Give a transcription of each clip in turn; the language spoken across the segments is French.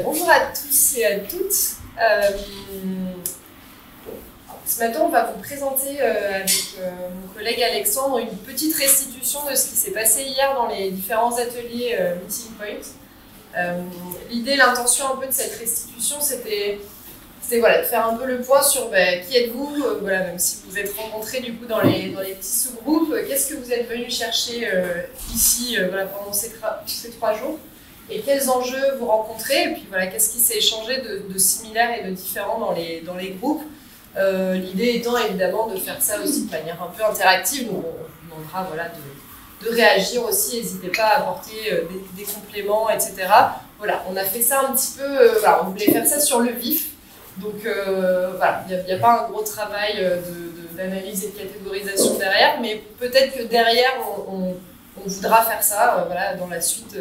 Bonjour à tous et à toutes. Ce matin, on va vous présenter avec mon collègue Alexandre une petite restitution de ce qui s'est passé hier dans les différents ateliers Meeting Point. L'idée, l'intention un peu de cette restitution, c'était voilà, de faire un peu le point sur qui êtes-vous, voilà, même si vous êtes rencontrés du coup dans les petits sous-groupes, qu'est-ce que vous êtes venus chercher ici voilà, pendant ces 3 jours. Et quels enjeux vous rencontrez, et puis voilà, qu'est-ce qui s'est échangé de similaire et de différent dans les groupes. L'idée étant évidemment de faire ça aussi de manière un peu interactive, donc on vous demandera voilà, de réagir aussi, n'hésitez pas à apporter des compléments, etc. Voilà, on a fait ça un petit peu, voilà, on voulait faire ça sur le vif, donc voilà, il n'y a pas un gros travail d'analyse et de catégorisation derrière, mais peut-être que derrière on voudra faire ça voilà, dans la suite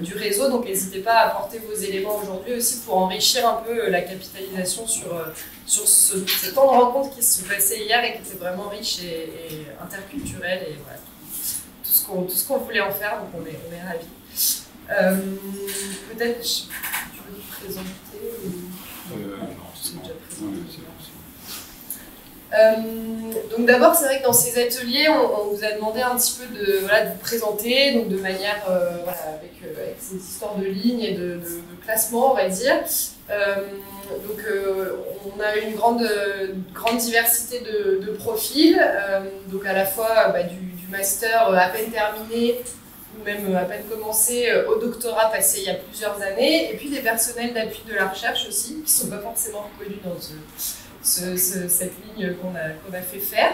du réseau, donc n'hésitez pas à apporter vos éléments aujourd'hui aussi pour enrichir un peu la capitalisation sur ce temps de rencontre qui se passait hier et qui était vraiment riche et interculturel et voilà, tout ce qu'on voulait en faire, donc on est ravis. Peut-être, tu veux te présenter ou... Non, c'est déjà présenté. Donc d'abord, c'est vrai que dans ces ateliers, on vous a demandé un petit peu de vous présenter, donc de manière voilà, avec ces histoires de lignes et de classement, on va dire. Donc on a une grande diversité de profils, donc à la fois du master à peine terminé ou même à peine commencé au doctorat passé il y a plusieurs années, et puis des personnels d'appui de la recherche aussi, qui ne sont pas forcément reconnus dans cette ligne qu'on a fait faire,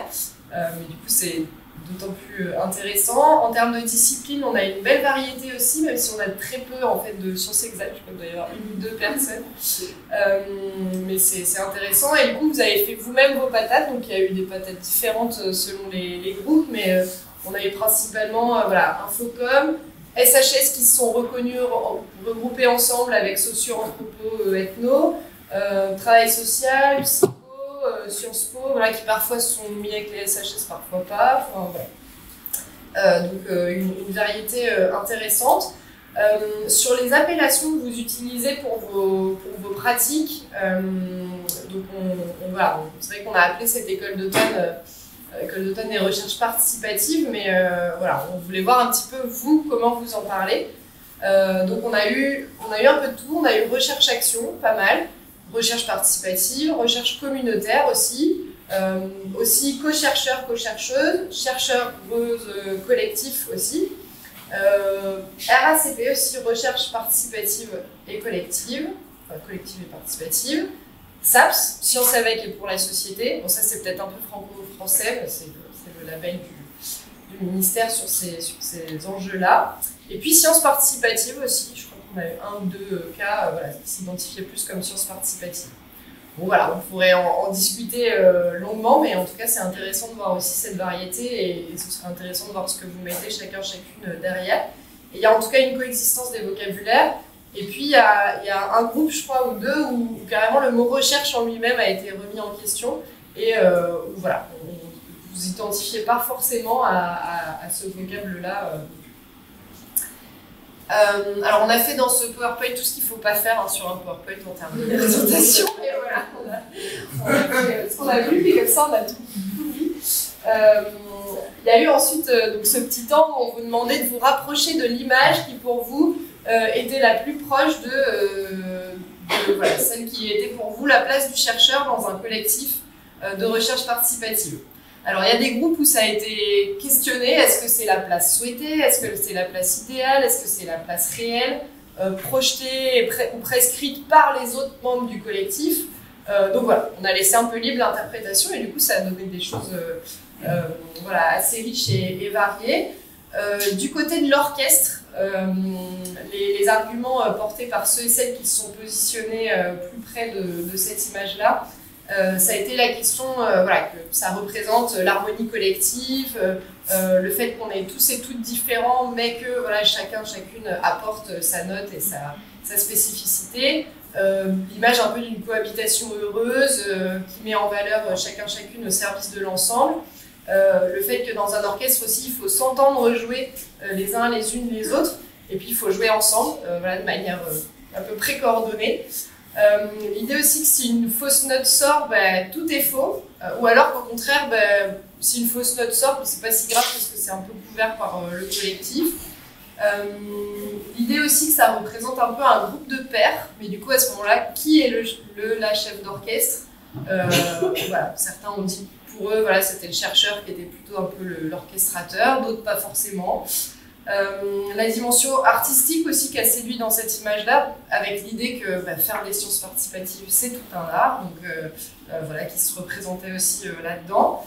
mais du coup c'est d'autant plus intéressant. En termes de discipline, on a une belle variété aussi, même si on a très peu en fait de sciences exactes, je crois qu'il doit y avoir 1 ou 2 personnes, mais c'est intéressant. Et du coup vous avez fait vous-même vos patates, donc il y a eu des patates différentes selon les groupes, mais on avait principalement voilà, Infocom, SHS qui se sont reconnus, regroupés ensemble avec socio, anthropo, ethno, travail social, psycho, Sciences Po, voilà, qui parfois se sont mis avec les SHS, parfois pas. Enfin, voilà. Donc une variété intéressante. Sur les appellations que vous utilisez pour vos pratiques, donc voilà, c'est vrai qu'on a appelé cette école d'automne des recherches participatives, mais voilà, on voulait voir un petit peu vous, comment vous en parlez. Donc on a eu un peu de tout, on a eu recherche-action, pas mal. Recherche participative, recherche communautaire aussi, aussi co-chercheurs, co-chercheuses, chercheurs collectifs aussi, RACP aussi, recherche participative et collective, enfin collective et participative, SAPS, Sciences avec et pour la société, bon ça c'est peut-être un peu franco-français, c'est le label du ministère sur ces enjeux-là, et puis sciences participatives aussi, je crois qu'on a eu 1 ou 2 cas voilà, qui s'identifiaient plus comme sciences participatives. Bon voilà, on pourrait en discuter longuement, mais en tout cas c'est intéressant de voir aussi cette variété et ce serait intéressant de voir ce que vous mettez chacune derrière. Et il y a en tout cas une coexistence des vocabulaires, et puis il y a un groupe, je crois, ou 2, où carrément le mot recherche en lui-même a été remis en question, et où voilà, vous identifiez pas forcément à ce vocable-là. Alors on a fait dans ce PowerPoint tout ce qu'il ne faut pas faire sur un PowerPoint en termes de présentation, et voilà, on a fait ce qu'on a vu, et comme ça on a tout vu. Il y a eu ensuite donc ce petit temps où on vous demandait de vous rapprocher de l'image qui pour vous était la plus proche de voilà, celle qui était pour vous la place du chercheur dans un collectif de recherche participative. Alors, il y a des groupes où ça a été questionné, est-ce que c'est la place souhaitée, est-ce que c'est la place idéale, est-ce que c'est la place réelle, projetée ou prescrite par les autres membres du collectif. Donc voilà, on a laissé un peu libre l'interprétation et du coup ça a donné des choses voilà, assez riches et variées. Du côté de l'orchestre, les arguments portés par ceux et celles qui se sont positionnés plus près de cette image-là, ça a été la question voilà, que ça représente l'harmonie collective, le fait qu'on est tous et toutes différents, mais que voilà, chacune apporte sa note et sa spécificité. L'image un peu d'une cohabitation heureuse qui met en valeur chacune au service de l'ensemble. Le fait que dans un orchestre aussi, il faut s'entendre jouer les uns les unes les autres, et puis il faut jouer ensemble, voilà, de manière à peu près coordonné. L'idée aussi que si une fausse note sort, tout est faux, ou alors qu'au contraire, si une fausse note sort, c'est pas si grave parce que c'est un peu couvert par le collectif. L'idée aussi que ça représente un peu un groupe de pairs, mais du coup à ce moment-là, qui est la chef d'orchestre? Voilà, certains ont dit pour eux, voilà, c'était le chercheur qui était plutôt un peu l'orchestrateur, d'autres pas forcément. La dimension artistique aussi qui a séduit dans cette image-là, avec l'idée que faire des sciences participatives, c'est tout un art, donc voilà, qui se représentait aussi là-dedans.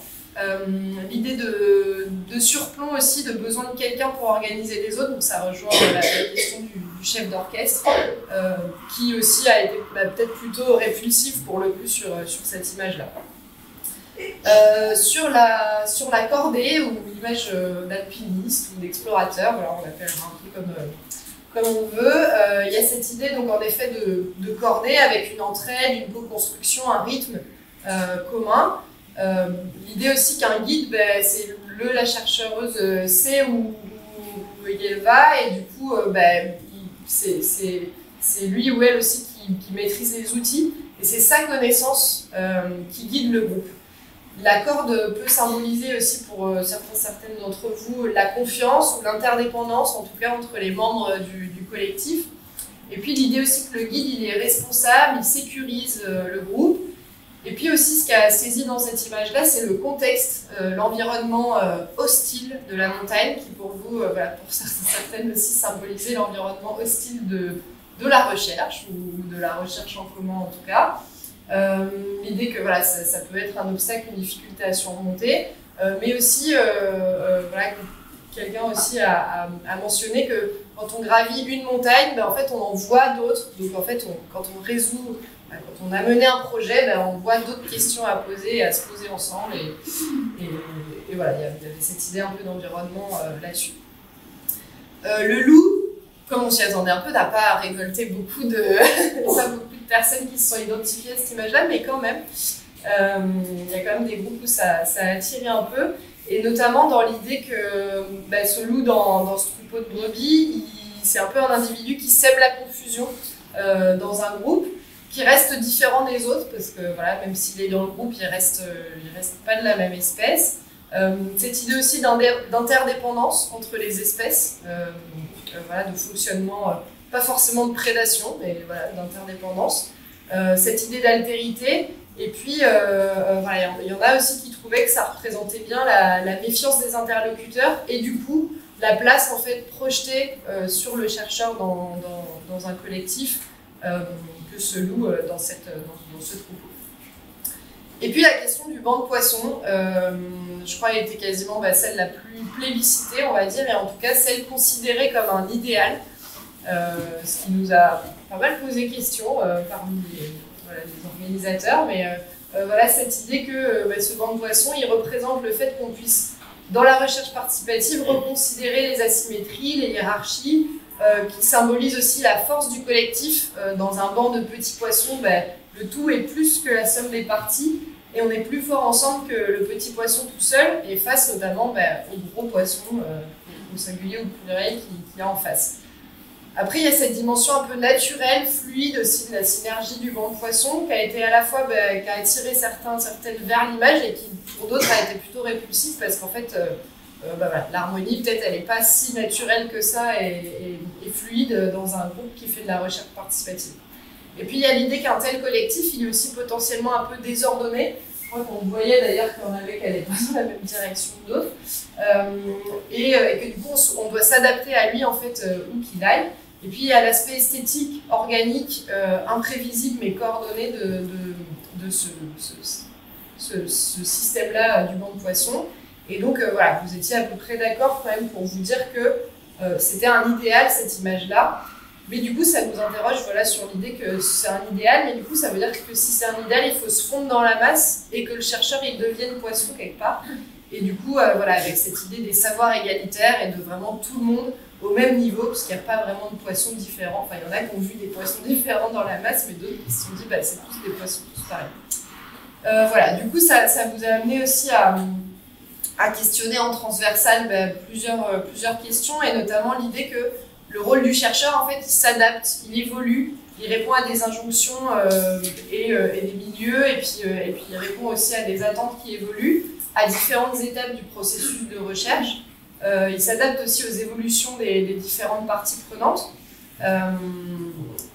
L'idée de surplomb aussi, de besoin de quelqu'un pour organiser les autres, donc ça rejoint la question du chef d'orchestre, qui aussi a été peut-être plutôt répulsif pour le coup sur cette image-là. Sur la cordée, ou l'image d'alpiniste ou d'explorateur, voilà, on l'appellera un peu comme on veut, il y a cette idée donc en effet de cordée avec une entraide, une co-construction, un rythme commun. L'idée aussi qu'un guide, c'est la chercheuse sait où elle va, et du coup c'est lui ou elle aussi qui maîtrise les outils, et c'est sa connaissance qui guide le groupe. La corde peut symboliser aussi pour certaines d'entre vous la confiance ou l'interdépendance, en tout cas entre les membres du collectif. Et puis l'idée aussi que le guide il est responsable, il sécurise le groupe. Et puis aussi ce qui a saisi dans cette image-là, c'est le contexte, l'environnement hostile de la montagne, qui pour vous, pour certaines aussi, symbolisait l'environnement hostile de la recherche, ou de la recherche en commun en tout cas. L'idée que voilà, ça peut être un obstacle, une difficulté à surmonter, mais aussi, quelqu'un aussi a mentionné que quand on gravit une montagne, en fait on en voit d'autres, donc en fait quand on a mené un projet, on voit d'autres questions à poser et à se poser ensemble, et voilà, il y avait cette idée un peu d'environnement là-dessus. Le loup, comme on s'y attendait un peu, n'a pas récolté beaucoup de personnes qui se sont identifiées à cette image-là, mais quand même, il y a quand même des groupes où ça a attiré un peu, et notamment dans l'idée que ce loup dans ce troupeau de brebis, c'est un peu un individu qui sème la confusion dans un groupe, qui reste différent des autres, parce que voilà, même s'il est dans le groupe, il reste pas de la même espèce. Cette idée aussi d'interdépendance entre les espèces, voilà, de fonctionnement, pas forcément de prédation, mais voilà, d'interdépendance. Cette idée d'altérité, et puis voilà, il y en a aussi qui trouvaient que ça représentait bien la méfiance des interlocuteurs, et du coup la place en fait projetée sur le chercheur dans un collectif, que ce loup dans ce troupeau. Et puis la question du banc de poissons, je crois qu'elle était quasiment celle la plus plébiscitée, on va dire, et en tout cas celle considérée comme un idéal, ce qui nous a pas mal posé question parmi les organisateurs, mais voilà cette idée que ce banc de poissons, il représente le fait qu'on puisse, dans la recherche participative, reconsidérer les asymétries, les hiérarchies, qui symbolise aussi la force du collectif. Dans un banc de petits poissons, le tout est plus que la somme des parties, et on est plus fort ensemble que le petit poisson tout seul, et face notamment au gros poisson, au singulier ou au pluriel qu'il y a en face. Après, il y a cette dimension un peu naturelle, fluide aussi de la synergie du banc de poissons, qui a été à la fois, qui a attiré certaines vers l'image, et qui pour d'autres a été plutôt répulsif, parce qu'en fait, voilà, l'harmonie, peut-être, elle n'est pas si naturelle que ça et fluide dans un groupe qui fait de la recherche participative. Et puis, il y a l'idée qu'un tel collectif, il est aussi potentiellement un peu désordonné. Je crois qu'on voyait d'ailleurs qu'il y en avait qui n'allaient pas dans la même direction que d'autres. Et que du coup, on doit s'adapter à lui, en fait, où qu'il aille. Et puis, il y a l'aspect esthétique, organique, imprévisible, mais coordonné de ce système-là du banc de poissons. Et donc, voilà, vous étiez à peu près d'accord quand même pour vous dire que c'était un idéal, cette image-là. Mais du coup, ça nous interroge sur l'idée que c'est un idéal, mais du coup, ça veut dire que si c'est un idéal, il faut se fondre dans la masse et que le chercheur, il devienne poisson quelque part. Et du coup, voilà, avec cette idée des savoirs égalitaires et de vraiment tout le monde au même niveau, parce qu'il n'y a pas vraiment de poissons différents. Enfin, il y en a qui ont vu des poissons différents dans la masse, mais d'autres qui se sont dit, c'est tous des poissons tous pareils. Voilà, du coup, ça vous a amené aussi à questionner en transversal plusieurs questions, et notamment l'idée que le rôle du chercheur, en fait, il s'adapte, il évolue, il répond à des injonctions et des milieux, et puis il répond aussi à des attentes qui évoluent à différentes étapes du processus de recherche. Il s'adapte aussi aux évolutions des différentes parties prenantes.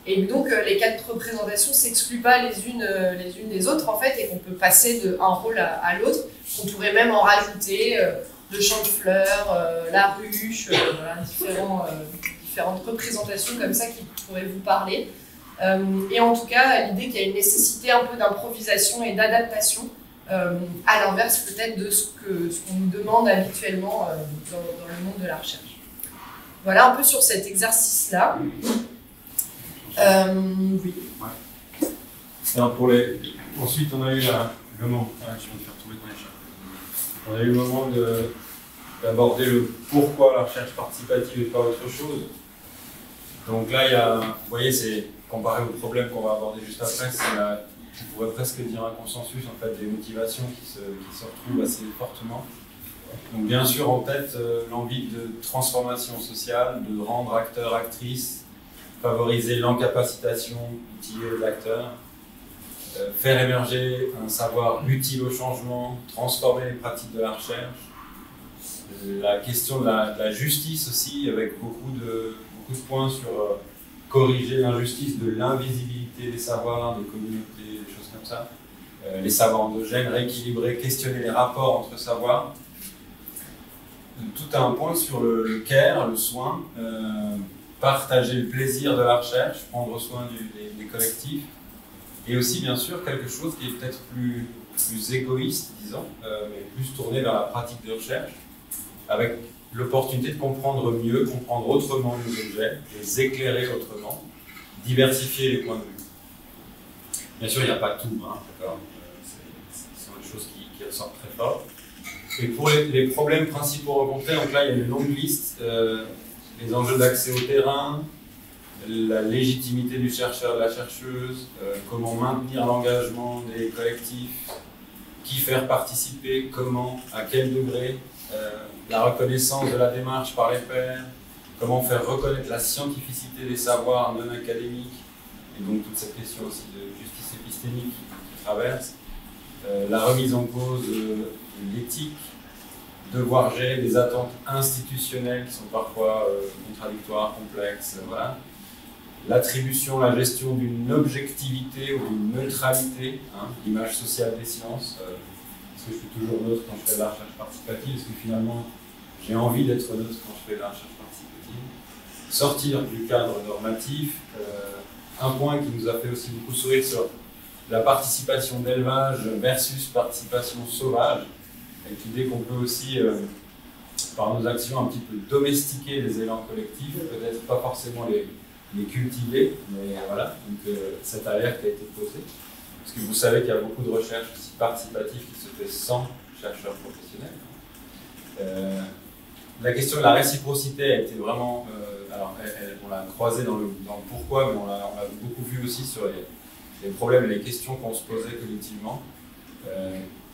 Et donc les 4 représentations ne s'excluent pas les unes des autres, en fait, et qu'on peut passer d'un rôle à l'autre. On pourrait même en rajouter le champ de fleurs, la ruche, voilà, différentes représentations comme ça qui pourraient vous parler. Et en tout cas, l'idée qu'il y a une nécessité un peu d'improvisation et d'adaptation, à l'inverse peut-être de ce qu'on nous demande habituellement dans le monde de la recherche. Voilà un peu sur cet exercice-là. Oui. Ouais. Alors ensuite, on a eu le moment. Ah, je viens de faire tomber ton échelle. On a eu le moment d'aborder le pourquoi la recherche participative et pas autre chose. Donc là, vous voyez, c'est comparé au problème qu'on va aborder juste après, on pourrait presque dire un consensus en fait des motivations qui se retrouvent assez fortement. Donc bien sûr en tête l'envie de transformation sociale, de rendre acteurs, actrices, favoriser l'encapacitation utile de l'acteur, faire émerger un savoir utile au changement, transformer les pratiques de la recherche, la question de la justice aussi, avec beaucoup de points sur corriger l'injustice de l'invisibilité des savoirs, des communautés, des choses comme ça, les savoirs endogènes, rééquilibrer, questionner les rapports entre savoirs. Tout un point sur le care, le soin, partager le plaisir de la recherche, prendre soin des collectifs, et aussi bien sûr quelque chose qui est peut-être plus égoïste, disons, mais plus tourné vers la pratique de recherche, avec l'opportunité de comprendre mieux, comprendre autrement les objets, les éclairer autrement, diversifier les points de vue. Bien sûr, il n'y a pas tout, hein, d'accord. Ce sont des choses qui ressortent très fort. Et pour les problèmes principaux rencontrés, donc là il y a une longue liste, les enjeux d'accès au terrain, la légitimité du chercheur, de la chercheuse, comment maintenir l'engagement des collectifs, qui faire participer, comment, à quel degré, la reconnaissance de la démarche par les pairs, comment faire reconnaître la scientificité des savoirs non académiques, et donc toute cette question aussi de justice épistémique qui traverse, la remise en cause de l'éthique, devoir gérer des attentes institutionnelles qui sont parfois contradictoires, complexes, voilà. L'attribution, la gestion d'une objectivité ou d'une neutralité, hein, l'image sociale des sciences. Est-ce que je suis toujours neutre quand je fais de la recherche participative? Est-ce que finalement j'ai envie d'être neutre quand je fais de la recherche participative? Sortir du cadre normatif. Un point qui nous a fait aussi beaucoup sourire sur la participation d'élevage versus participation sauvage, avec l'idée qu'on peut aussi, par nos actions, un petit peu domestiquer les élans collectifs, peut-être pas forcément les cultiver, mais voilà, donc cette alerte a été posée. Parce que vous savez qu'il y a beaucoup de recherches aussi participatives qui se fait sans chercheurs professionnels. La question de la réciprocité a été vraiment, alors on l'a croisée dans le pourquoi, mais on l'a beaucoup vu aussi sur les problèmes et les questions qu'on se posait collectivement.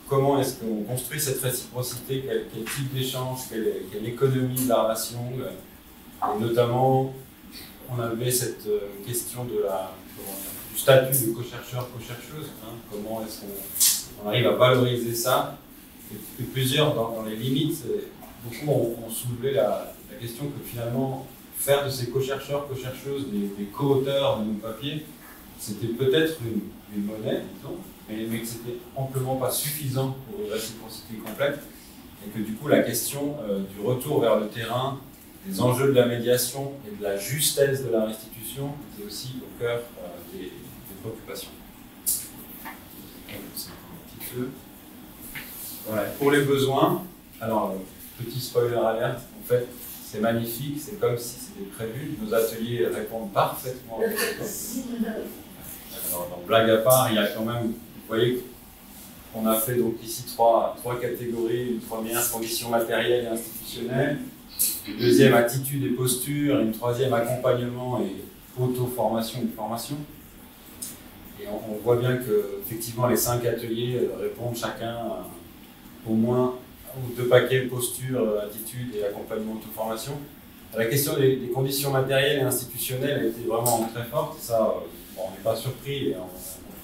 Comment est-ce qu'on construit cette réciprocité, quel type d'échange, quelle économie de la relation, et notamment on avait cette question du statut de co-chercheur, co-chercheuse, hein, comment est-ce qu'on arrive à valoriser ça, et plusieurs dans les limites, beaucoup ont soulevé la question que finalement faire de ces co-chercheurs, co-chercheuses des co-auteurs de nos papiers, c'était peut-être une monnaie, disons, mais que c'était amplement pas suffisant pour une réciprocité complète, et que du coup la question du retour vers le terrain, des enjeux de la médiation et de la justesse de la restitution était aussi au cœur des préoccupations. C'est un petit peu. Voilà. Pour les besoins, alors petit spoiler alerte, en fait c'est magnifique, c'est comme si c'était prévu, nos ateliers répondent parfaitement aux besoins. Alors, donc, blague à part, il y a quand même, vous voyez qu'on a fait donc ici trois catégories. Une première, conditions matérielles et institutionnelles. Une deuxième, attitude et posture. Une troisième, accompagnement et auto-formation ou formation. Et on voit bien que effectivement les 5 ateliers répondent chacun au moins aux 2 paquets, posture, attitude et accompagnement, auto-formation. La question des conditions matérielles et institutionnelles a été vraiment très forte, et ça, bon, on n'est pas surpris et on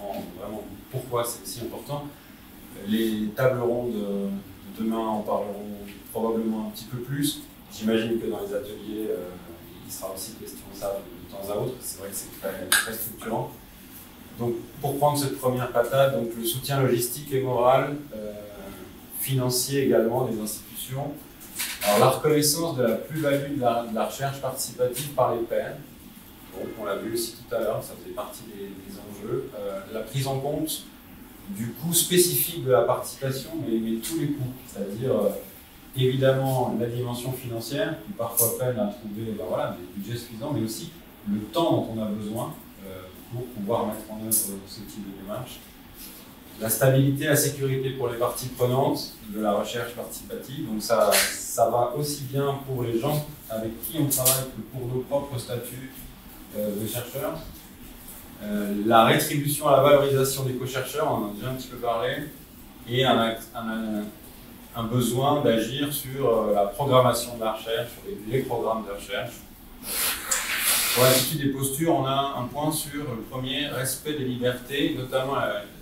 comprend vraiment pourquoi c'est aussi important. Les tables rondes de demain en parleront probablement un petit peu plus. J'imagine que dans les ateliers, il sera aussi question de ça de temps à autre. C'est vrai que c'est très, très structurant. Donc, pour prendre cette première patate, donc le soutien logistique et moral, financier également des institutions. Alors, la reconnaissance de la plus-value de la recherche participative par les pairs. Donc, on l'a vu aussi tout à l'heure, ça faisait partie des enjeux. La prise en compte du coût spécifique de la participation, mais tous les coûts, c'est-à-dire évidemment la dimension financière, qui parfois peine à trouver voilà, des budgets suffisants, mais aussi le temps dont on a besoin pour pouvoir mettre en œuvre ce type de démarche. La stabilité, la sécurité pour les parties prenantes de la recherche participative, donc ça va aussi bien pour les gens avec qui on travaille que pour nos propres statuts de chercheurs. La rétribution à la valorisation des co-chercheurs, on en a déjà un petit peu parlé, et un besoin d'agir sur la programmation de la recherche, sur les programmes de recherche. Pour l'attitude des postures, on a un point sur le premier, respect des libertés, notamment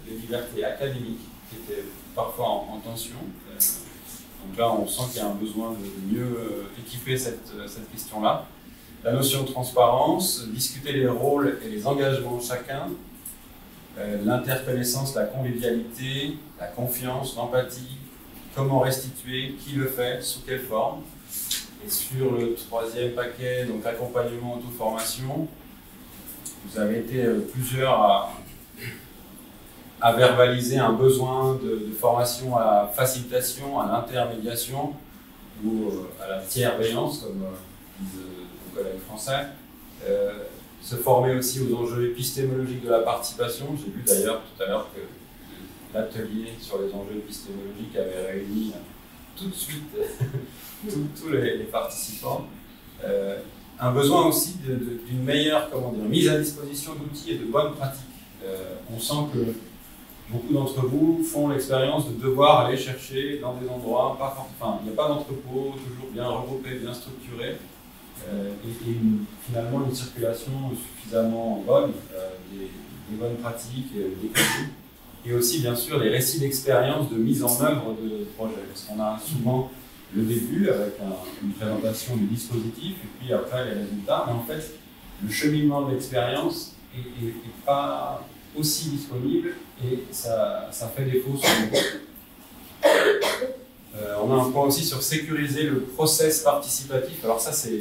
les libertés académiques, qui étaient parfois en tension. Donc là, on sent qu'il y a un besoin de mieux équiper cette question-là. La notion de transparence, discuter les rôles et les engagements de chacun, l'interconnaissance, la convivialité, la confiance, l'empathie, comment restituer, qui le fait, sous quelle forme. Et sur le troisième paquet, donc accompagnement, auto-formation, vous avez été plusieurs à verbaliser un besoin de formation à la facilitation, à l'intermédiation ou à la tiers-veillance, comme disent nos collègues français. Se former aussi aux enjeux épistémologiques de la participation. J'ai vu d'ailleurs tout à l'heure que l'atelier sur les enjeux épistémologiques avait réuni tout de suite tous les participants. Un besoin aussi d'une meilleure mise à disposition d'outils et de bonnes pratiques. On sent que beaucoup d'entre vous font l'expérience de devoir aller chercher dans des endroits, il n'y a pas d'entrepôt, toujours bien regroupé, bien structuré, et finalement une circulation suffisamment bonne des bonnes pratiques, des critiques, et aussi bien sûr les récits d'expérience de mise en œuvre de projets. Parce qu'on a souvent le début avec une présentation du dispositif, et puis après les résultats, mais en fait le cheminement de l'expérience n'est pas aussi disponible, et ça fait défaut sur le groupe. On a un point aussi sur sécuriser le process participatif. Alors ça, c'est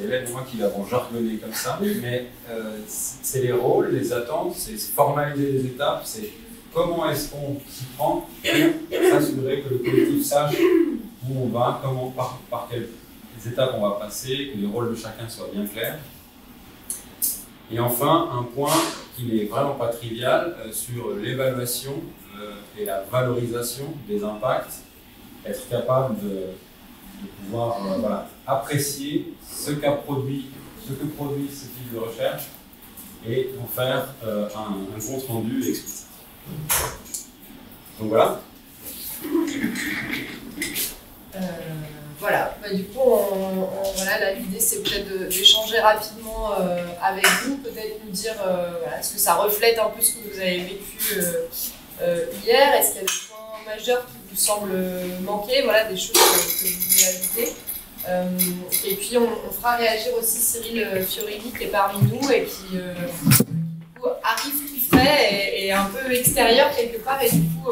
Hélène et moi qui l'avons jargonné comme ça, mais c'est les rôles, les attentes, c'est formaliser les étapes, c'est comment est-ce qu'on s'y prend pour s'assurer que le collectif sache où on va, par quelles étapes on va passer, que les rôles de chacun soient bien clairs. Et enfin, un point qui n'est vraiment pas trivial sur l'évaluation et la valorisation des impacts, être capable de pouvoir apprécier ce que produit ce type de recherche et en faire un compte rendu explicite. Donc voilà. Voilà, du coup, l'idée c'est peut-être d'échanger rapidement avec vous, peut-être nous dire est-ce que ça reflète un peu ce que vous avez vécu hier, est-ce qu'il y a des points majeurs qui vous semblent manquer, des choses que vous voulez ajouter. Et puis on fera réagir aussi Cyril Fiorini qui est parmi nous et qui du coup, arrive tout frais et un peu extérieur quelque part et du coup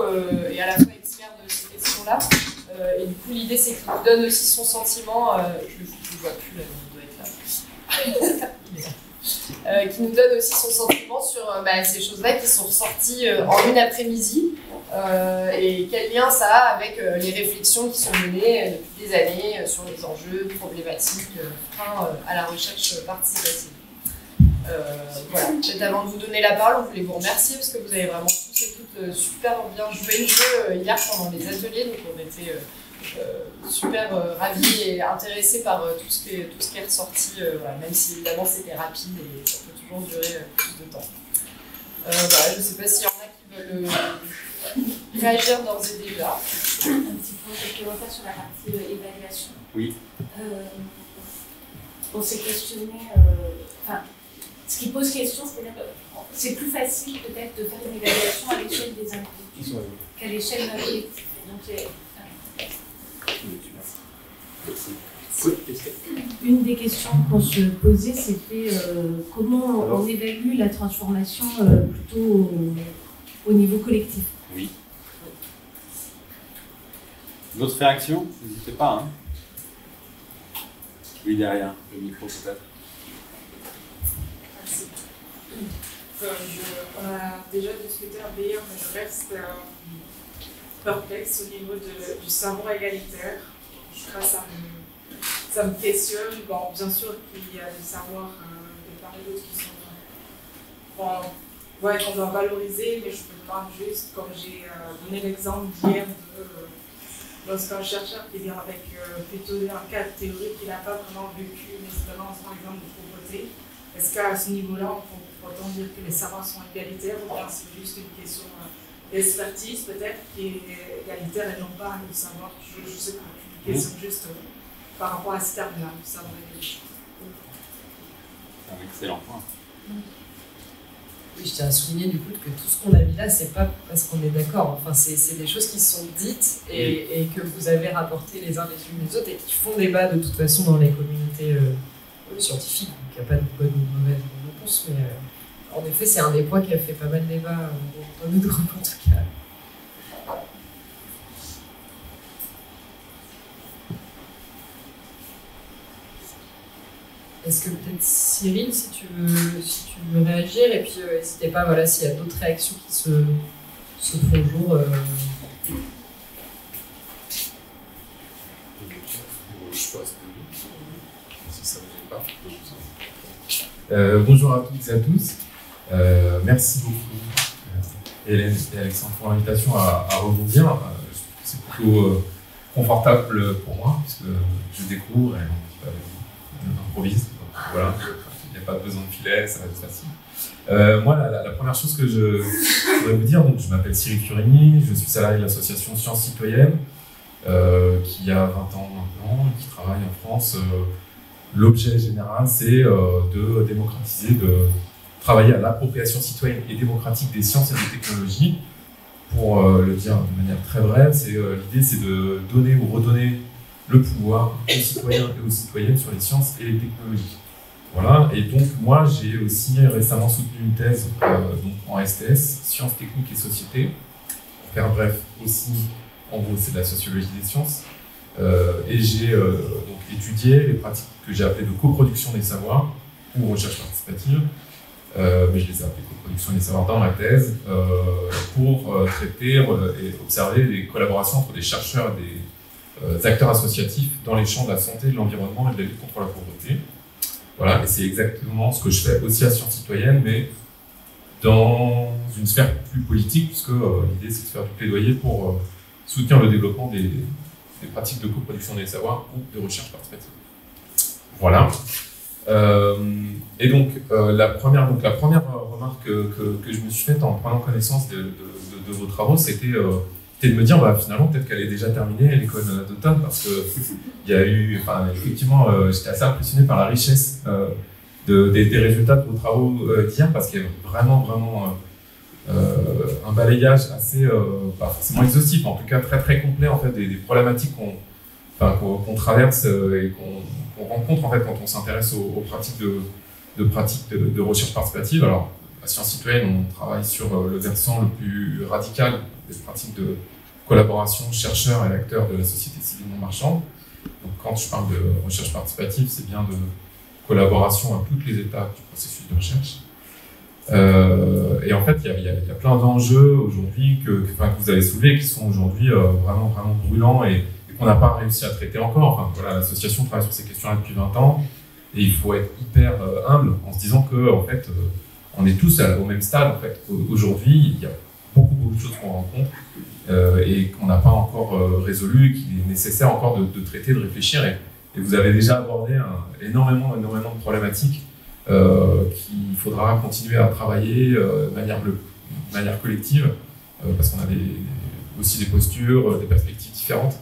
est à la fois expert de ces questions-là. Et du coup, l'idée, c'est qu'il nous donne aussi son sentiment. Je ne vois plus, là, il doit être là. Qui nous donne aussi son sentiment sur ces choses-là qui sont ressorties en une après-midi. Et quel lien ça a avec les réflexions qui sont menées depuis des années sur les enjeux problématiques freins à la recherche participative. Peut-être avant de vous donner la parole, on voulait vous remercier parce que vous avez vraiment tous et toutes super bien joué le jeu hier pendant les ateliers, donc on était super ravis et intéressés par tout ce qui est ressorti, même si évidemment c'était rapide et ça peut toujours durer plus de temps. Je ne sais pas s'il y en a qui veulent réagir d'ores et déjà. Un petit point supplémentaire sur la partie évaluation. Oui. on s'est questionné, ce qui pose question, c'est-à-dire que c'est plus facile peut-être de faire une évaluation à l'échelle des individus qu'à l'échelle d'un collectif. Donc, une des questions qu'on se posait, c'était comment on évalue la transformation plutôt au niveau collectif. Oui. D'autres réactions? N'hésitez pas. Hein. Oui, derrière, le micro peut-être. Merci. On a déjà discuté un peu hier, mais je reste perplexe au niveau du savoir égalitaire. Ça me questionne. Bon, bien sûr qu'il y a des savoirs de part et d'autre qui sont qu'on doit valoriser, mais je peux pas juste, comme j'ai donné l'exemple d'hier lorsqu'un chercheur qui vient avec plutôt un cas théorique qu'il n'a pas vraiment vécu l'expérience, par exemple, de pauvreté. Est-ce qu'à ce niveau-là, on peut autant dire que les savoirs sont égalitaires ou bien c'est juste une question d'expertise peut-être qui est égalitaire et non pas le savoir? Je sais pas, une question juste par rapport à ce terme-là, le savoir égalitaire. C'est un excellent point. Oui, je tiens à souligner du coup que tout ce qu'on a mis là, c'est pas parce qu'on est d'accord. Enfin, c'est des choses qui sont dites et que vous avez rapportées les uns les unes les autres et qui font débat de toute façon dans les communautés scientifiques. Donc il n'y a pas de bonne ou de mauvaise réponse, mais en effet, c'est un des points qui a fait pas mal de débat dans notre groupe en tout cas. Est-ce que peut-être Cyril, si tu veux réagir, et puis n'hésitez pas, voilà, s'il y a d'autres réactions qui se font jour. Je passe si ça ne vous pas. Bonjour à toutes et à tous. Merci beaucoup, Hélène et Alexandre, pour l'invitation à rebondir. C'est plutôt confortable pour moi, puisque je découvre et on improvise. Voilà, il n'y a pas besoin de filet, ça va être facile. Moi, la première chose que je voudrais vous dire, donc je m'appelle Cyril Curini, je suis salarié de l'association Sciences Citoyennes, qui a 20 ans maintenant, qui travaille en France. L'objet général, c'est de démocratiser, de travailler à l'appropriation citoyenne et démocratique des sciences et des technologies. Pour le dire de manière très brève, l'idée, c'est de donner ou redonner le pouvoir aux citoyens et aux citoyennes sur les sciences et les technologies. Voilà, et donc moi j'ai aussi récemment soutenu une thèse donc en STS, sciences techniques et société. Pour faire bref aussi, en gros c'est de la sociologie des sciences. Et j'ai donc étudié les pratiques que j'ai appelées de coproduction des savoirs ou recherche participative, mais je les ai appelées coproduction des savoirs dans ma thèse, pour traiter et observer les collaborations entre des chercheurs et des acteurs associatifs dans les champs de la santé, de l'environnement et de la lutte contre la pauvreté. Voilà, et c'est exactement ce que je fais aussi à Sciences Citoyennes, mais dans une sphère plus politique, puisque l'idée c'est de faire du plaidoyer pour soutenir le développement des pratiques de coproduction des savoirs ou de recherche participative. Voilà. Et donc, la première remarque que je me suis faite en prenant connaissance de vos travaux, c'était de me dire, finalement, peut-être qu'elle est déjà terminée, l'école d'automne, parce qu'il y a eu, effectivement, j'étais assez impressionné par la richesse des résultats de vos travaux d'hier, parce qu'il y a vraiment un balayage assez, pas forcément exhaustif, en tout cas très très complet, en fait, des problématiques qu'on traverse et qu'on rencontre, en fait, quand on s'intéresse aux pratiques de recherche participative. Alors, à Sciences Citoyennes, on travaille sur le versant le plus radical des pratiques de collaboration chercheurs et acteurs de la société civile non marchande. Donc, quand je parle de recherche participative, c'est bien de collaboration à toutes les étapes du processus de recherche. Et en fait, il y a plein d'enjeux aujourd'hui que vous avez soulevés, qui sont aujourd'hui vraiment brûlants et qu'on n'a pas réussi à traiter encore. Enfin, voilà, l'association travaille sur ces questions-là depuis 20 ans, et il faut être hyper humble en se disant que, en fait, on est tous au même stade. En fait, aujourd'hui, il y a beaucoup de choses qu'on rencontre et qu'on n'a pas encore résolu, et qu'il est nécessaire encore de traiter, de réfléchir. Et vous avez déjà abordé énormément de problématiques qu'il faudra continuer à travailler de manière collective, parce qu'on a aussi des postures, des perspectives différentes.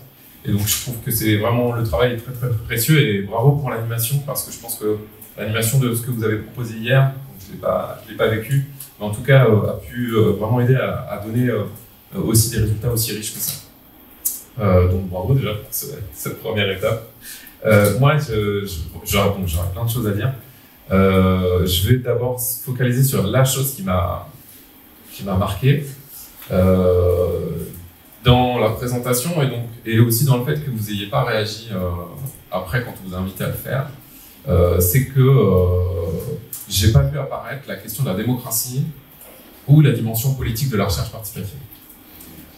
Et donc je trouve que c'est vraiment, le travail est très très précieux, et bravo pour l'animation, parce que je pense que l'animation de ce que vous avez proposé hier, donc je l'ai pas vécu, mais en tout cas a pu vraiment aider à donner aussi des résultats aussi riches que ça. Donc bravo déjà pour cette première étape. Moi, j'aurais plein de choses à dire. Je vais d'abord focaliser sur la chose qui m'a marqué dans la présentation, et aussi dans le fait que vous n'ayez pas réagi après quand on vous a invité à le faire. C'est que j'ai pas vu apparaître la question de la démocratie ou la dimension politique de la recherche participative.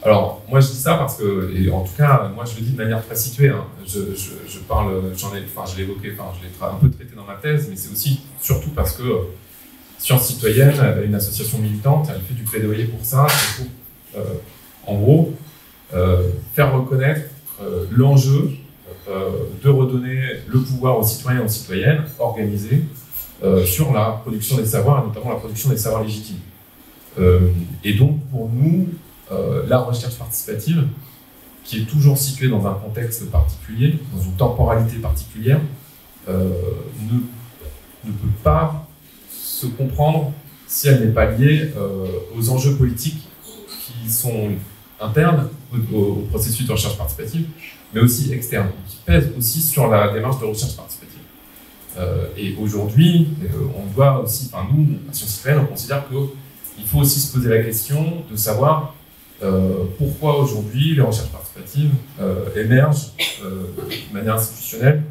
Alors, moi je dis ça parce que, et en tout cas, moi je le dis de manière très située, hein. Je l'ai évoqué, je l'ai un peu traité dans ma thèse, mais c'est aussi, surtout parce que Sciences Citoyennes, une association militante, elle fait du plaidoyer pour ça, et pour, en gros, faire reconnaître l'enjeu de redonner le pouvoir aux citoyens et aux citoyennes organisés sur la production des savoirs, et notamment la production des savoirs légitimes. Et donc, pour nous, la recherche participative, qui est toujours située dans un contexte particulier, dans une temporalité particulière, ne peut pas se comprendre si elle n'est pas liée aux enjeux politiques qui sont internes au processus de recherche participative, mais aussi externes, qui pèsent aussi sur la démarche de recherche participative. Et aujourd'hui, on doit aussi, nous, à Sciences Citoyennes, on considère qu'il faut aussi se poser la question de savoir pourquoi aujourd'hui les recherches participatives émergent de manière institutionnelle,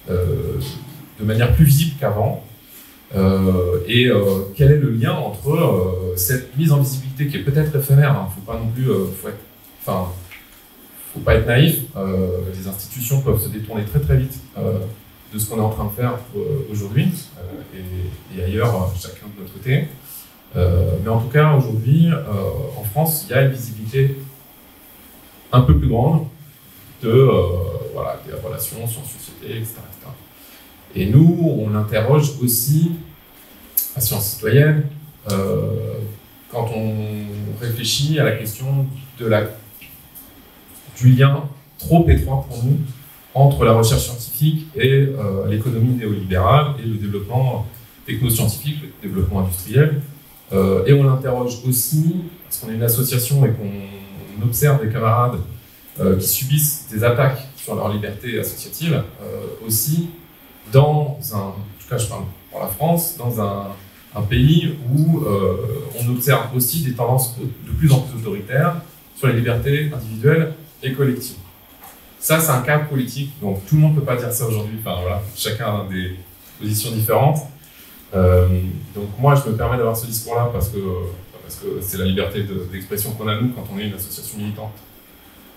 de manière plus visible qu'avant, et quel est le lien entre cette mise en visibilité qui est peut-être éphémère, hein, faut pas non plus, faut pas être naïf, les institutions peuvent se détourner très très vite de ce qu'on est en train de faire aujourd'hui, et ailleurs, chacun de notre côté. Mais en tout cas, aujourd'hui, en France, il y a une visibilité un peu plus grande des relations sciences-société, etc., etc. Et nous, on interroge aussi à Sciences Citoyennes quand on réfléchit à la question du lien trop étroit pour nous entre la recherche scientifique et l'économie néolibérale et le développement technoscientifique, le développement industriel. Et on l'interroge aussi, parce qu'on est une association et qu'on observe des camarades qui subissent des attaques sur leur liberté associative, aussi en tout cas je parle pour la France, dans un pays où on observe aussi des tendances de plus en plus autoritaires sur les libertés individuelles et collectives. Ça, c'est un cas politique, donc tout le monde ne peut pas dire ça aujourd'hui, chacun a des positions différentes. Donc moi, je me permets d'avoir ce discours-là parce que c'est la liberté d'expression qu'on a, nous, quand on est une association militante,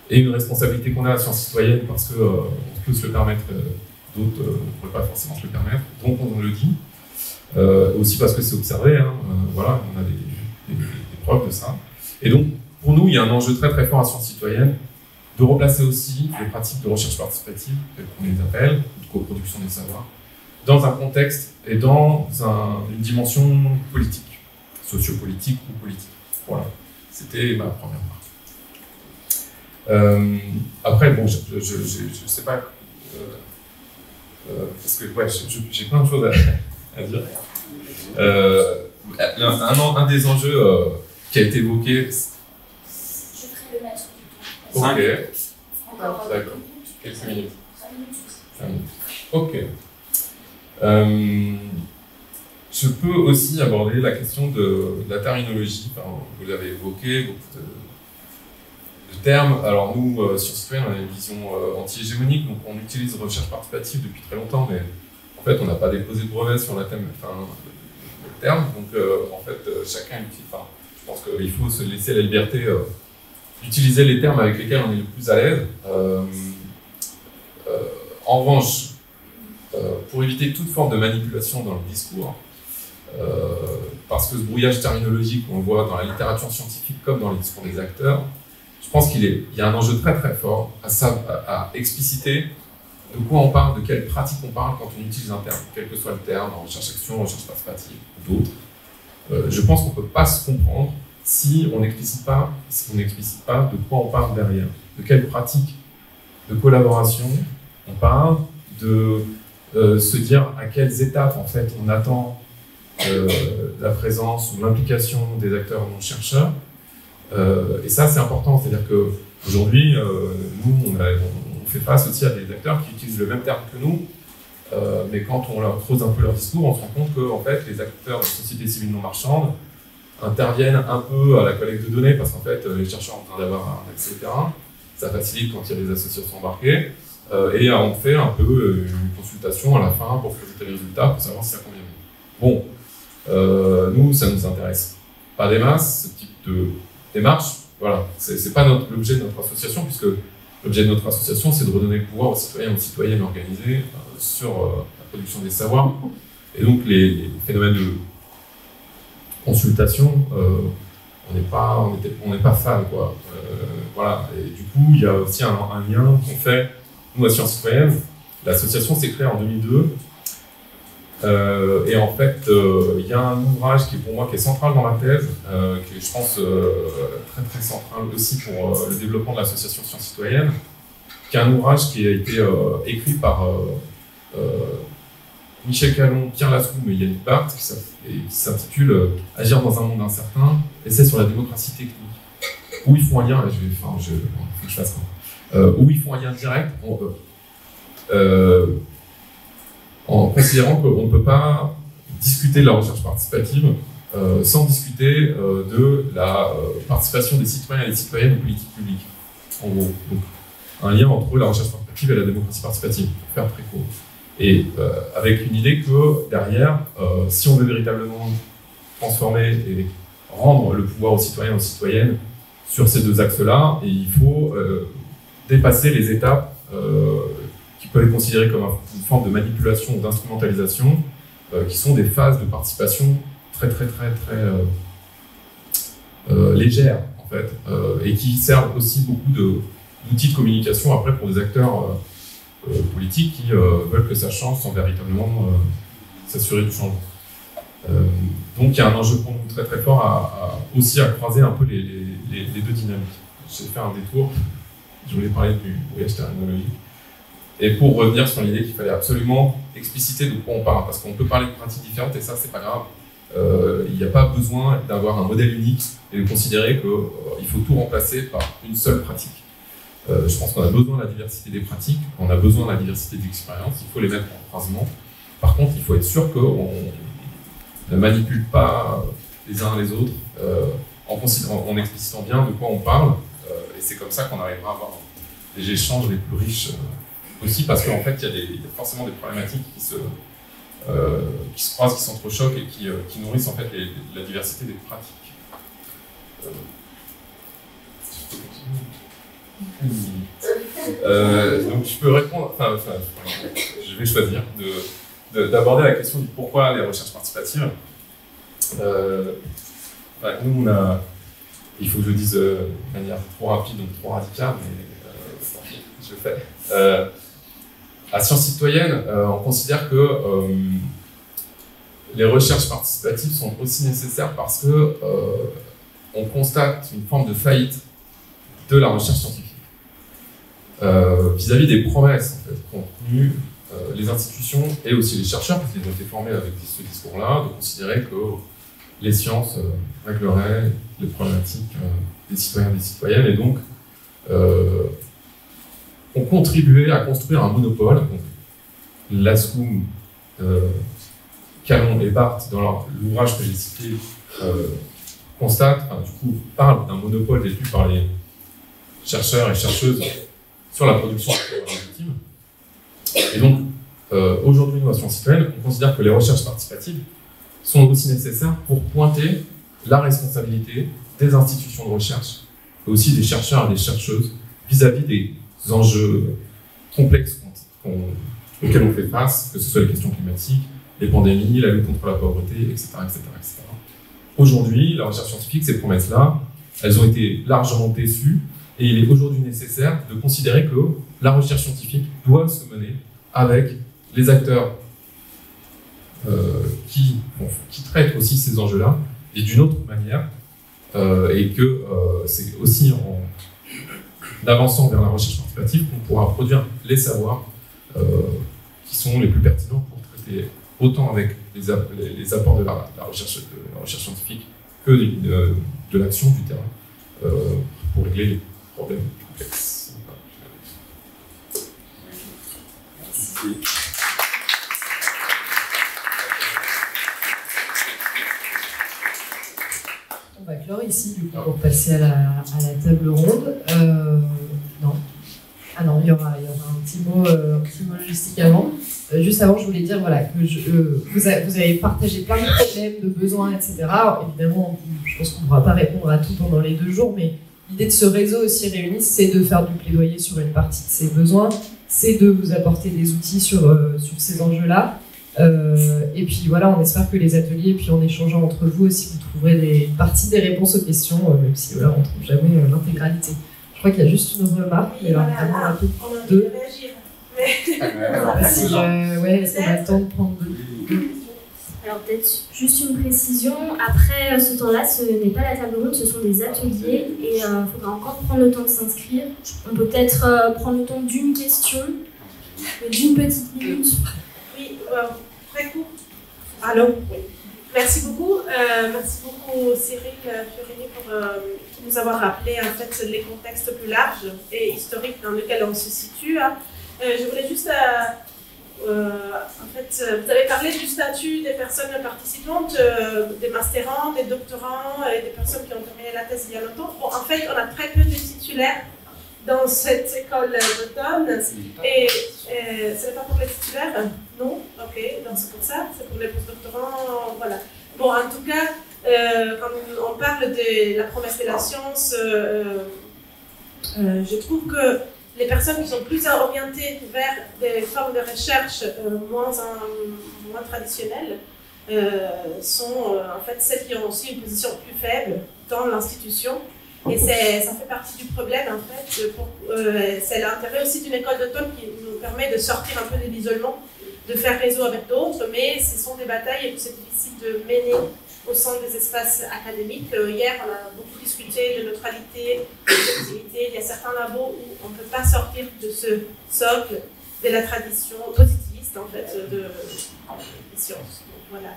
et une responsabilité qu'on a à Sciences Citoyennes parce qu'on peut se le permettre, d'autres ne pourraient pas forcément se le permettre, donc on le dit. Aussi parce que c'est observé, on a des preuves de ça. Et donc, pour nous, il y a un enjeu très très fort à Sciences Citoyennes de replacer aussi les pratiques de recherche participative, telles qu'on les appelle, de coproduction des savoirs, dans un contexte et dans une dimension politique, sociopolitique ou politique. Voilà, c'était ma première marque. Après, bon, je sais pas, parce que ouais, j'ai plein de choses à dire. Un des enjeux qui a été évoqué. Je ferai le maître. Ok. D'accord. Quelques minutes. 5 minutes. Ok. Je peux aussi aborder la question de la terminologie. Vous l'avez évoqué, beaucoup de termes. Alors nous, sur Citoyen, on a une vision anti-hégémonique, donc on utilise recherche participative depuis très longtemps, mais en fait, on n'a pas déposé de brevet sur le terme. Donc en fait, chacun utilise. Je pense qu'il faut se laisser la liberté d'utiliser les termes avec lesquels on est le plus à l'aise. En revanche, pour éviter toute forme de manipulation dans le discours, parce que ce brouillage terminologique, on le voit dans la littérature scientifique comme dans les discours des acteurs, je pense qu'il y a un enjeu très très fort à expliciter de quoi on parle, de quelle pratique on parle quand on utilise un terme, quel que soit le terme, en recherche-action, recherche participative ou d'autres. Je pense qu'on ne peut pas se comprendre si on n'explicite pas de quoi on parle derrière, de quelle pratique de collaboration, on parle de se dire à quelles étapes en fait on attend la présence ou l'implication des acteurs non chercheurs. Et ça c'est important, c'est-à-dire qu'aujourd'hui, nous on fait face aussi à des acteurs qui utilisent le même terme que nous, mais quand on leur creuse un peu leur discours, on se rend compte que en fait, les acteurs de société civile non marchande interviennent un peu à la collecte de données, parce qu'en fait, les chercheurs ont besoin d'avoir un accès au terrain, ça facilite quand il y a des associations embarquées, et on fait un peu une consultation à la fin pour présenter les résultats, pour savoir si ça convient. Bon, nous, ça nous intéresse pas des masses, ce type de démarche, voilà, c'est pas l'objet de notre association, puisque l'objet de notre association, c'est de redonner le pouvoir aux citoyens et aux citoyennes organisés sur la production des savoirs. Et donc, les phénomènes de consultation, on n'est pas fan, quoi. Voilà. Et du coup, il y a aussi un lien qu'on fait, nous, à Sciences Citoyennes. L'association s'est créée en 2002. Et en fait, il y a un ouvrage qui, pour moi, qui est central dans ma thèse, qui est, je pense, très très central aussi pour le développement de l'association Sciences Citoyennes, qui est un ouvrage qui a été écrit par Michel Calon, Pierre Lascoum et Yannick Barthes, qui s'intitule « Agir dans un monde incertain, essai sur la démocratie technique », où ils font un lien, faut que je fasse ça, où ils font un lien direct en considérant qu'on ne peut pas discuter de la recherche participative sans discuter de la participation des citoyens et des citoyennes aux politiques publiques, en gros. Donc, un lien entre la recherche participative et la démocratie participative, pour faire très court. Et avec une idée que derrière, si on veut véritablement transformer et rendre le pouvoir aux citoyens et aux citoyennes sur ces deux axes-là, il faut dépasser les étapes qui peuvent être considérées comme une forme de manipulation ou d'instrumentalisation, qui sont des phases de participation très légères, en fait, et qui servent aussi beaucoup d'outils de communication après pour des acteurs politiques qui veulent que ça change sans véritablement s'assurer du changement. Donc il y a un enjeu pour nous très fort aussi à croiser un peu les deux dynamiques. J'ai fait un détour, je voulais parler du voyage terminologique. Et pour revenir sur l'idée qu'il fallait absolument expliciter de quoi on parle, parce qu'on peut parler de pratiques différentes et ça c'est pas grave. Il n'y a pas besoin d'avoir un modèle unique et de considérer qu'il faut tout remplacer par une seule pratique. Je pense qu'on a besoin de la diversité des pratiques, on a besoin de la diversité des expériences, il faut les mettre en croisement. Par contre, il faut être sûr qu'on ne manipule pas les uns les autres en explicitant bien de quoi on parle. Et c'est comme ça qu'on arrivera à avoir des échanges les plus riches aussi, parce qu'en fait, il y a forcément des problématiques qui se croisent, qui s'entrechoquent et qui nourrissent en fait la diversité des pratiques. Donc je peux répondre, je vais choisir d'aborder la question du pourquoi les recherches participatives. Nous, il faut que je le dise de manière trop rapide, donc trop radicale, mais je le fais. À Sciences Citoyennes, on considère que les recherches participatives sont aussi nécessaires parce que on constate une forme de faillite de la recherche scientifique vis-à-vis des promesses en fait, qu'ont tenues les institutions et aussi les chercheurs, parce qu'ils ont été formés avec ce discours-là, de considérer que les sciences régleraient les problématiques des citoyens et des citoyennes, et donc ont contribué à construire un monopole. Donc, Lascoum, Calon et Barthes, dans l'ouvrage que j'ai cité, parlent d'un monopole détenu par les chercheurs et chercheuses sur la production de savoir légitime. Et donc, aujourd'hui, nous, à Sciences Citoyennes, on considère que les recherches participatives sont aussi nécessaires pour pointer la responsabilité des institutions de recherche, et aussi des chercheurs et des chercheuses vis-à-vis des enjeux complexes auxquels on fait face, que ce soit les questions climatiques, les pandémies, la lutte contre la pauvreté, etc. Aujourd'hui, la recherche scientifique, ces promesses-là, elles ont été largement déçues, et il est aujourd'hui nécessaire de considérer que la recherche scientifique doit se mener avec les acteurs qui traitent aussi ces enjeux-là, et d'une autre manière, et que c'est aussi en avançant vers la recherche participative qu'on pourra produire les savoirs qui sont les plus pertinents pour traiter autant avec les apports de la recherche scientifique que de l'action du terrain pour régler les problèmes complexes. Merci. On va clore ici du coup, pour passer à la table ronde. Non. Ah non, il y aura un petit mot logistique avant. Juste avant, je voulais dire voilà, que vous avez partagé plein de problèmes, de besoins, etc. Alors, évidemment, je pense qu'on ne pourra pas répondre à tout pendant les 2 jours, mais l'idée de ce réseau aussi réuni, c'est de faire du plaidoyer sur une partie de ces besoins, c'est de vous apporter des outils sur ces enjeux-là. Et puis voilà, on espère que les ateliers, puis en échangeant entre vous aussi, vous trouverez une partie des réponses aux questions, même si voilà, on ne trouve jamais l'intégralité. Je crois qu'il y a juste une remarque, mais alors vraiment un peu deux. Est-ce qu'on a le temps de prendre deux? Alors peut-être juste une précision, après ce temps-là, ce n'est pas la table ronde, ce sont des ateliers et il faudra encore prendre le temps de s'inscrire. On peut peut-être prendre le temps d'une question, d'une petite minute. Oui, très court. Allô? Oui. Merci beaucoup Cyril Fiorini pour nous avoir rappelé en fait les contextes plus larges et historiques dans lesquels on se situe. Je voulais juste, en fait, vous avez parlé du statut des personnes participantes, des masterants, des doctorants et des personnes qui ont terminé la thèse il y a longtemps. Bon, en fait, on a très peu de titulaires dans cette école d'automne et ce n'est pas pour les titulaires? Non? Ok, donc c'est pour ça, c'est pour les postdoctorants, voilà. Bon, en tout cas, quand on parle de la promesse de la science, je trouve que les personnes qui sont plus orientées vers des formes de recherche moins traditionnelles sont en fait celles qui ont aussi une position plus faible dans l'institution. Et ça fait partie du problème, en fait. C'est l'intérêt aussi d'une école d'automne qui nous permet de sortir un peu de l'isolement, de faire réseau avec d'autres, mais ce sont des batailles que c'est difficile de mener au sein des espaces académiques. Hier, on a beaucoup discuté de neutralité, d'objectivité. Il y a certains labos où on ne peut pas sortir de ce socle de la tradition positiviste, en fait, des sciences. Donc, voilà.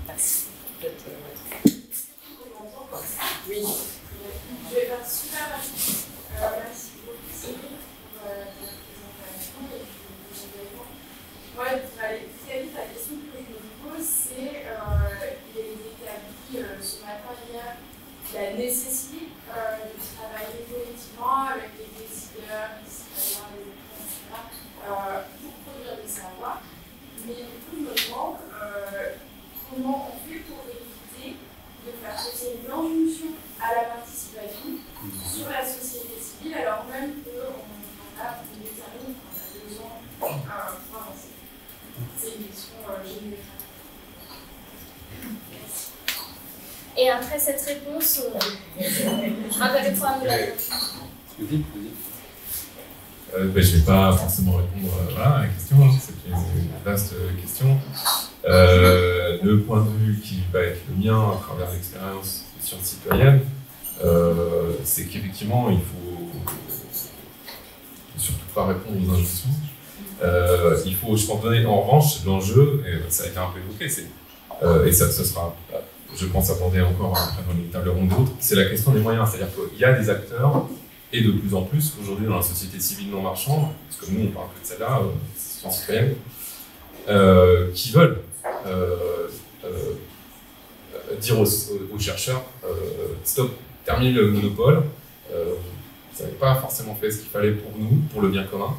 Merci. Oui. Je vais faire super rapide. Merci beaucoup Cyril pour la présentation et pour l'événement. Moi, pour aller très vite, la question que je me pose, c'est il est établi ce matin hier la nécessité de travailler collectivement avec les décideurs, les citoyens, les étudiants, etc., pour produire des savoirs. Mais du coup, je me demande comment on fait pour éviter de faire passer une injonction à la participation sur la société civile, alors même qu'on détermine qu'on a besoin pour avancer. C'est une question générale. Et après cette réponse, je rappelle toi à je ne vais pas forcément répondre à la question, c'est une vaste question. Le point de vue qui va être le mien à travers l'expérience de sciences citoyennes, c'est qu'effectivement, il faut surtout pas répondre aux injonctions. Il faut, je pense, donner en revanche l'enjeu, et ça a été un peu évoqué, et ça sera, je pense, abordé encore après dans les tables rondes et autres, c'est la question des moyens. C'est-à-dire qu'il y a des acteurs, et de plus en plus aujourd'hui dans la société civile non marchande, parce que nous on parle que de celle-là, sciences citoyennes, qui veulent dire aux chercheurs stop, terminez le monopole, vous n'avez pas forcément fait ce qu'il fallait pour nous, pour le bien commun,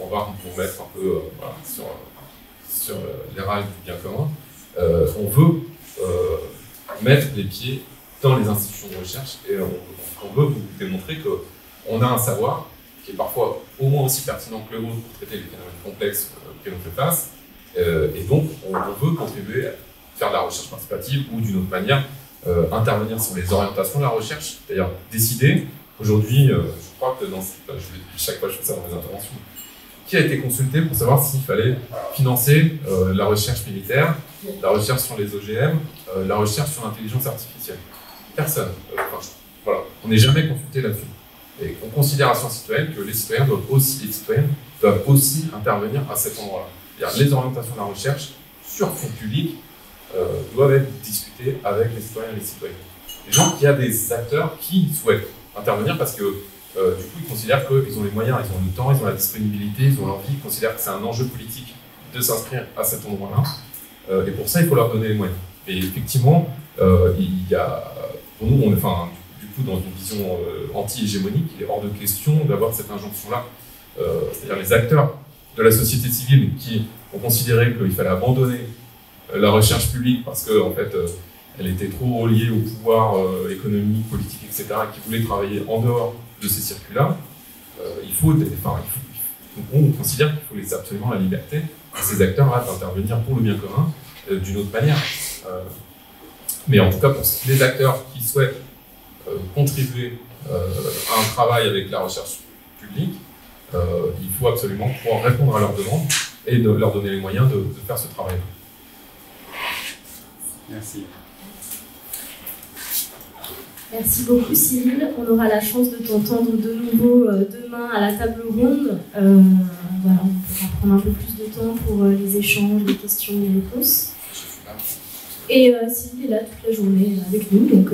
on va vous mettre un peu voilà, sur les rails du bien commun. On veut mettre les pieds dans les institutions de recherche et on veut vous démontrer qu'on a un savoir qui est parfois au moins aussi pertinent que le vôtre pour traiter les phénomènes complexes auxquels on fait face. Et donc, on veut contribuer à faire de la recherche participative ou d'une autre manière, intervenir sur les orientations de la recherche, c'est-à-dire décider. Aujourd'hui, je crois que chaque fois je fais ça dans mes interventions, qui a été consulté pour savoir s'il fallait financer la recherche militaire, la recherche sur les OGM, la recherche sur l'intelligence artificielle. Personne. Voilà. On n'est jamais consulté là-dessus. Et on considère à Sciences Citoyennes que les citoyens les citoyennes doivent aussi intervenir à cet endroit-là. C'est-à-dire les orientations de la recherche sur fonds publics doivent être discutées avec les citoyens et les citoyennes. Et donc, il y a des acteurs qui souhaitent intervenir parce que du coup, ils considèrent qu'ils ont les moyens, ils ont le temps, ils ont la disponibilité, ils ont l'envie, ils considèrent que c'est un enjeu politique de s'inscrire à cet endroit-là. Et pour ça, il faut leur donner les moyens. Et effectivement, il y a, pour nous, du coup, dans une vision anti-hégémonique, il est hors de question d'avoir cette injonction-là. C'est-à-dire les acteurs de la société civile qui ont considéré qu'il fallait abandonner la recherche publique parce que, en fait, elle était trop reliée au pouvoir économique, politique, etc., et qui voulaient travailler en dehors de ces circuits-là. On considère qu'il faut laisser absolument la liberté à ces acteurs-là d'intervenir pour le bien commun d'une autre manière. Mais en tout cas, pour les acteurs qui souhaitent contribuer à un travail avec la recherche publique, il faut absolument pouvoir répondre à leurs demandes et de leur donner les moyens de faire ce travail. Merci. Merci beaucoup Cyril. On aura la chance de t'entendre de nouveau demain à la table ronde. Voilà, on pourra prendre un peu plus de temps pour les échanges, les questions, les réponses. Et Cyril est là toute la journée avec nous, donc